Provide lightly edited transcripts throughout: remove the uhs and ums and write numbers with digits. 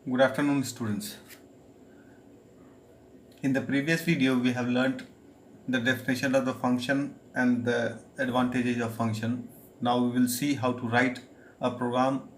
Good afternoon, students. In the previous video, we have learnt the definition of the function and the advantages of function. Now we will see how to write a program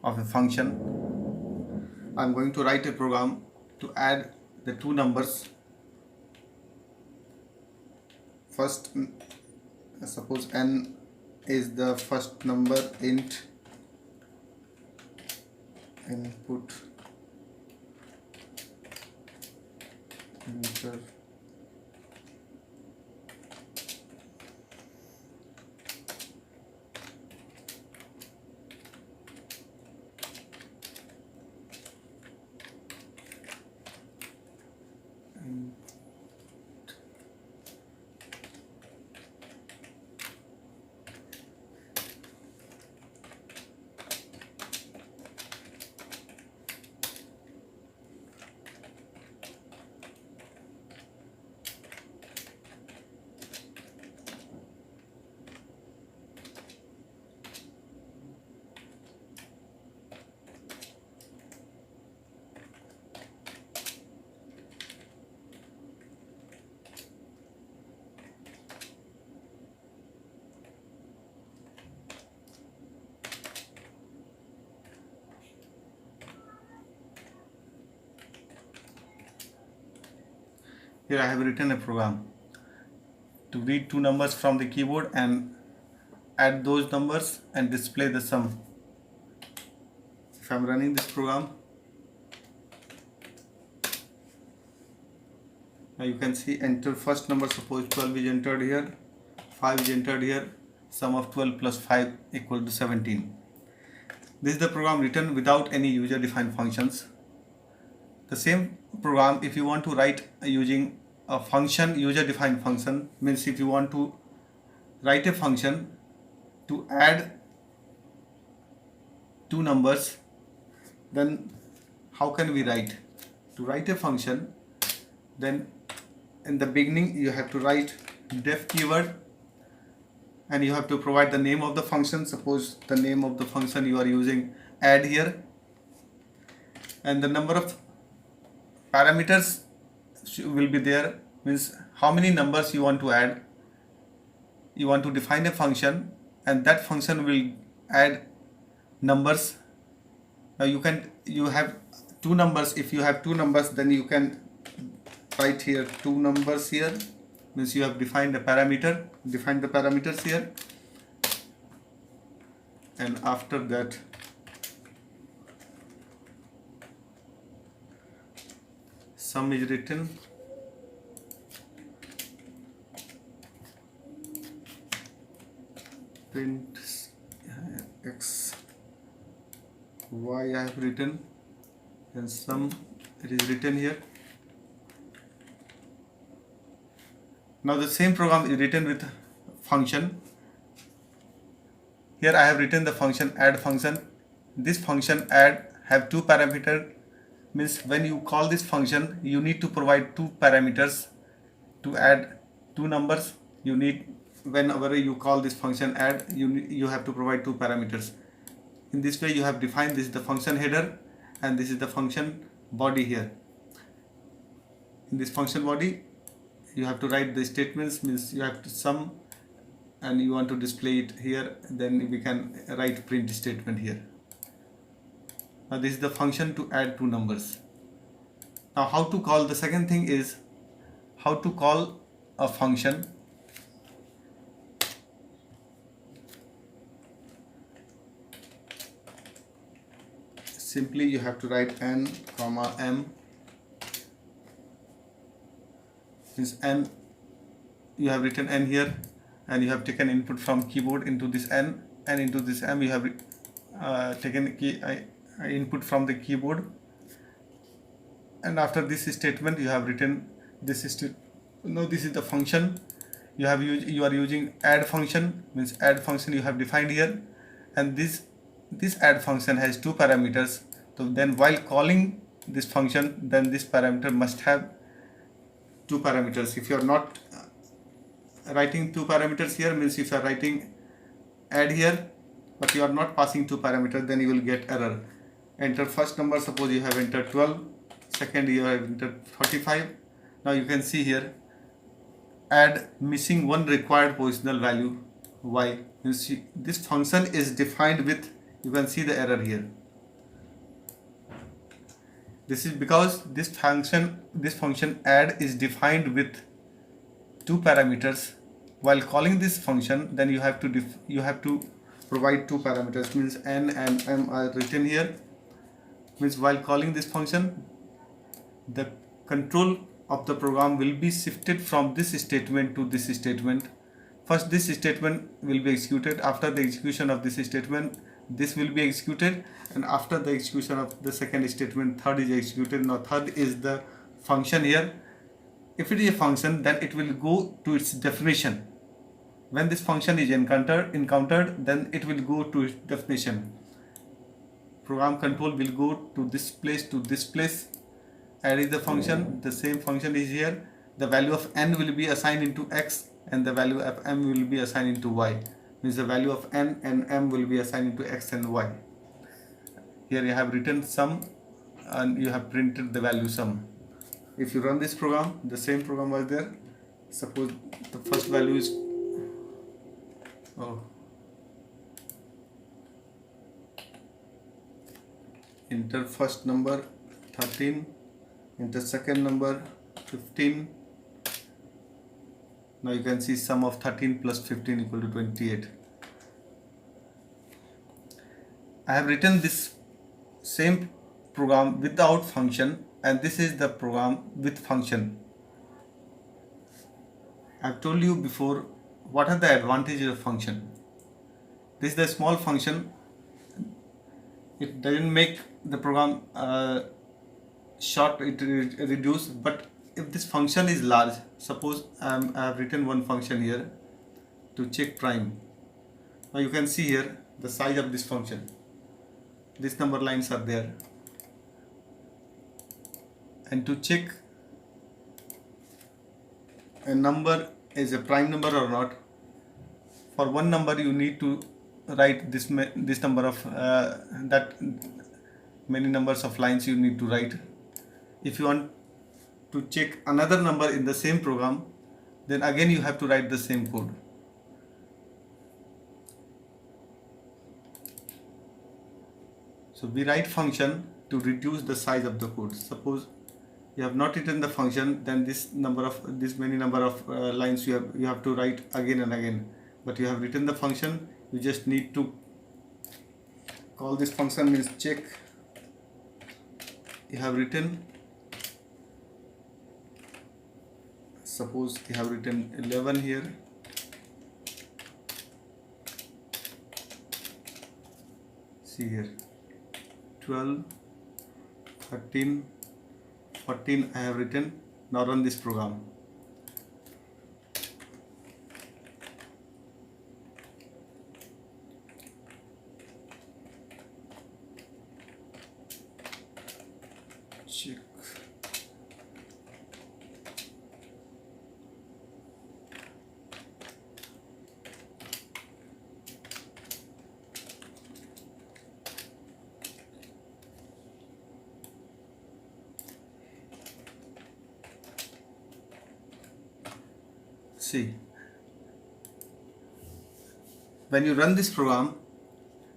of a function. I'm going to write a program to add the two numbers. First, suppose n is the first number, int input enter Here I have written a program to read two numbers from the keyboard and add those numbers and display the sum. If I'm running this program, now you can see enter first number, suppose 12 is entered here, 5 is entered here, sum of 12 plus 5 equal to 17. This is the program written without any user defined functions. The same program, if you want to write using a function, user defined function, means if you want to write a function to add two numbers, then how can we write? To write a function, then in the beginning you have to write def keyword and you have to provide the name of the function. Suppose the name of the function you are using add here, and the number of parameters will be there, means how many numbers you want to add. You want to define a function and that function will add numbers. Now you have two numbers. If you have two numbers, then you can write here two numbers here, means you have defined the parameters here, and after that sum is written, print x y I have written, and sum it is written here. Now the same program is written with function. Here I have written the function add function. This function add have two parameters, means when you call this function you need to provide two parameters to add two numbers. You need, whenever you call this function add, you have to provide two parameters. In this way you have defined this is the function header and this is the function body here. In this function body you have to write the statements, means you have to sum and you want to display it here, then we can write print statement here. Now this is the function to add two numbers. Now how to call, the second thing is how to call a function. Simply you have to write n comma m, means n, you have written n here and you have taken input from keyboard into this n, and into this m you have taken input from the keyboard, and after this statement you have written this is now this is the function you are using add function, means add function you have defined here, and this add function has two parameters. So then while calling this function, then this parameter must have two parameters. If you are not writing two parameters here, means if you are writing add here but you are not passing two parameters, then you will get error. enter first number. Suppose you have entered 12, second you have entered 45. Now you can see here, add missing one required positional value y. You see this function is defined with, you can see the error here. This is because this function add is defined with two parameters. While calling this function, then you have to provide two parameters, means n and m are written here. Means while calling this function, the control of the program will be shifted from this statement to this statement. First this statement will be executed. After the execution of this statement, this will be executed, and after the execution of the second statement, third is executed. Now third is the function here. If it is a function, then it will go to its definition. When this function is encountered, then it will go to its definition. Program control will go to this place, to this place. Add is the function, the same function is here. The value of n will be assigned into x, and the value of m will be assigned into y. Means the value of n and m will be assigned into x and y. Here you have written sum, and you have printed the value sum. If you run this program, the same program was there. Suppose the first value is enter first number 13, enter second number 15. Now you can see sum of 13 plus 15 equal to 28. I have written this same program without function, and this is the program with function. I have told you before what are the advantages of function. This is the small function. It doesn't make the program short, it reduce. But if this function is large, suppose I have written one function here to check prime. Now you can see here the size of this function. These number lines are there, and to check a number is a prime number or not, for one number you need to write this number of that many numbers of lines you need to write. If you want to check another number in the same program, then again you have to write the same code. So we write function to reduce the size of the code. Suppose you have not written the function, then this many number of lines you have to write again and again. But you have written the function, you just need to call this function, means check. You have written, suppose you have written 11 here. See here, 12, 13, 14 I have written. Now run this program. Check. See, when you run this program,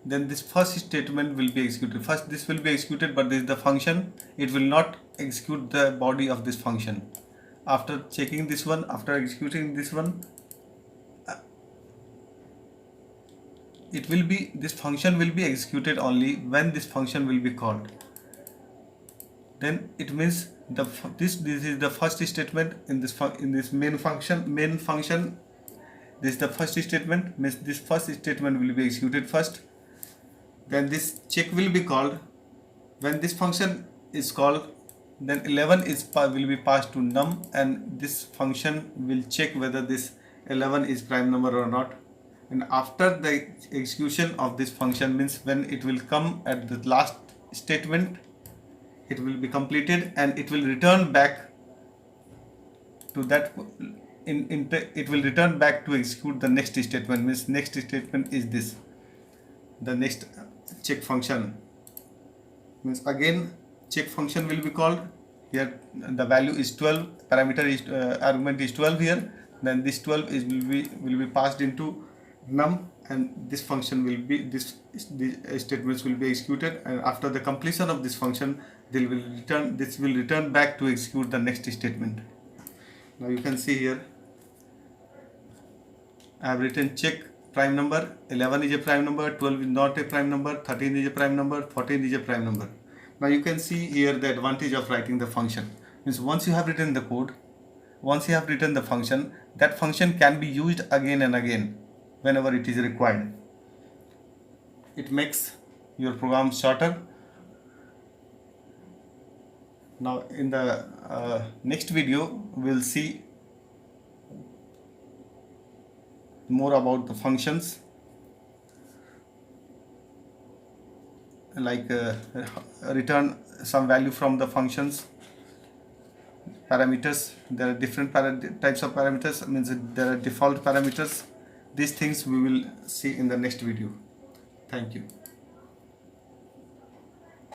then this first statement will be executed. First this will be executed, but this is the function. It will not execute the body of this function. After checking this one, after executing this one, this function will be executed only when this function will be called. Then it means this is the first statement in this main function. This is the first statement, means this first statement will be executed first. Then this check will be called. When this function is called, then 11 will be passed to num, and this function will check whether this 11 is prime number or not. And after the execution of this function, means when it will come at the last statement, it will be completed, and it will return back to that. It will return back to execute the next statement. Means next statement is this, the next check function. means again check function will be called. Here the value is 12, parameter is argument is 12 here. Then this 12 is will be passed into num, and this function will be these statements will be executed, and after the completion of this function this will return back to execute the next statement. Now you can see here I have written check prime number. 11 is a prime number, 12 is not a prime number, 13 is a prime number, 14 is a prime number. Now you can see here the advantage of writing the function. Means once you have written the code, once you have written the function, that function can be used again and again whenever it is required. It makes your program shorter. Now in the next video we'll see more about the functions, like return some value from the functions, parameters. There are different types of parameters, means there are default parameters. These things we will see in the next video. Thank you.